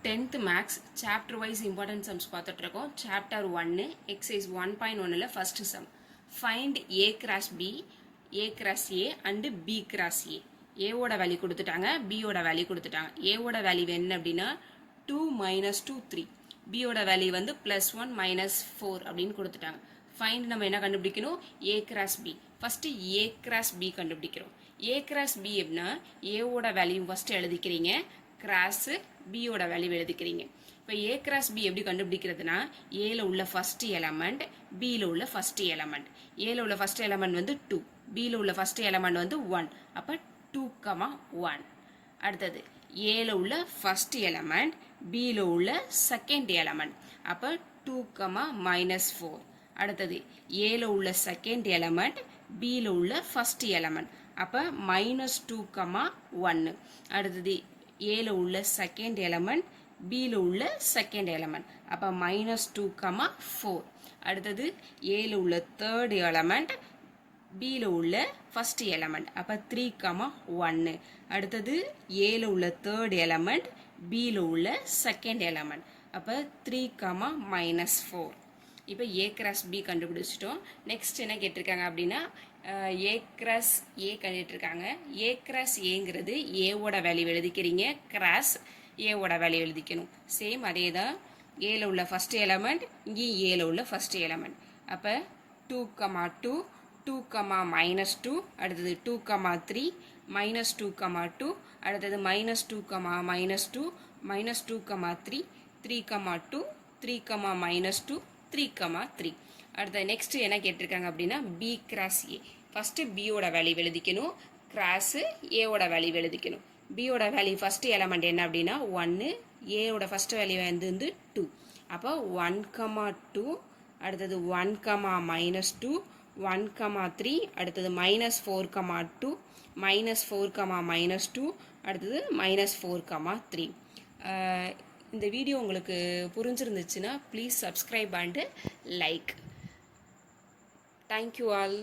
10th maths chapter wise important sums பார்த்துட்டு இருக்கோம். Chapter 1 exercise 1.1ல first sum find A cross B, A cross A and B cross A. ஏவோட value கொடுத்துட்டாங்க, பியோட value கொடுத்துட்டாங்க. ஏவோட வேல்யூ என்ன அப்படின்னா 2 - 2 3, பியோட வேல்யூ வந்து +1 - 4 அப்படின்னு கொடுத்துட்டாங்க. ஃபைண்ட் நம்ம என்ன கண்டுபிடிக்கணும்? A cross B. First A cross B கண்டுபிடிக்கிறோம். ஏ கிராஸ் பி அப்படின்னா ஏவோட வேல்யூ ஃபர்ஸ்ட் எழுதிக்கிறீங்க, கிராஸ் பியோட வேல்யூ எழுதிக்கிறீங்க. இப்போ ஏ கிராஸ் பி எப்படி கண்டுபிடிக்கிறதுனா ஏல உள்ள ஃபர்ஸ்ட் எலமெண்ட், பியில் உள்ள ஃபர்ஸ்ட் எலமெண்ட். ஏல உள்ள ஃபர்ஸ்ட் எலமெண்ட் வந்து 2, பியில் உள்ள ஃபர்ஸ்ட் எலமெண்ட் வந்து 1. அப்போ 2, 1. அடுத்தது ஏல உள்ள ஃபர்ஸ்ட் எலமெண்ட், பியில் உள்ள செகண்ட் எலமெண்ட். அப்போ 2, -4. அடுத்தது ஏல உள்ள செகண்ட் எலமெண்ட், பியில் உள்ள ஃபர்ஸ்ட் எலமெண்ட். அப்போ -2, 1. அடுத்தது ஏல உள்ள செகண்ட் எலமெண்ட், பியில் உள்ள செகண்ட் எலமெண்ட். அப்போ -2, 4. அடுத்தது ஏல உள்ள தேர்ட் எலமெண்ட், பியில் உள்ள ஃபர்ஸ்ட் எலமெண்ட். அப்போ 3, 1. அடுத்தது ஏல உள்ள தேர்ட் எலமெண்ட், பியில் உள்ள செகண்ட் எலமெண்ட். அப்போ 3, -4. இப்போ ஏ கிராஸ் பி கண்டுபிடிச்சிட்டோம். நெக்ஸ்ட் என்ன கேட்டிருக்காங்க அப்படின்னா ஏ கிராஸ் ஏ கண்டுட்ருக்காங்க. ஏ கிராஸ் ஏங்கிறது ஏவோட வேல்யூ எழுதிக்கிறீங்க, கிராஸ் ஏவோட வேல்யூ எழுதிக்கணும். சேம் அதே தான். ஏல உள்ள ஃபர்ஸ்ட் எலமெண்ட், இங்கேயும் ஏல உள்ள ஃபர்ஸ்ட் எலமெண்ட். அப்போ 2, 2, 2, -2. அடுத்தது 2, 3, -2, 2. அடுத்தது -2, -2, -2, 3, 3, 2, 3, -2, 3, 3. அடுத்த நெக்ஸ்ட் என்ன கேட்டிருக்காங்க அப்படின்னா பி கிராஸ் ஏ. ஃபர்ஸ்ட் பியோட வேல்யூ எழுதிக்கணும், கிராஸ் ஏவோட வேல்யூ எழுதிக்கணும். பியோட வேல்யூ ஃபர்ஸ்ட் எலமெண்ட் என்ன அப்படின்னா 1, ஏவோட ஃபர்ஸ்ட் வேல்யூ வந்து 2. அப்போ 1, 2. அடுத்தது 1, -2, 1, 3. அடுத்தது -4, 2, -4, -2. அடுத்தது -4, 3. இந்த வீடியோ உங்களுக்கு புரிஞ்சிருந்துச்சுன்னா please subscribe and like. Thank you all.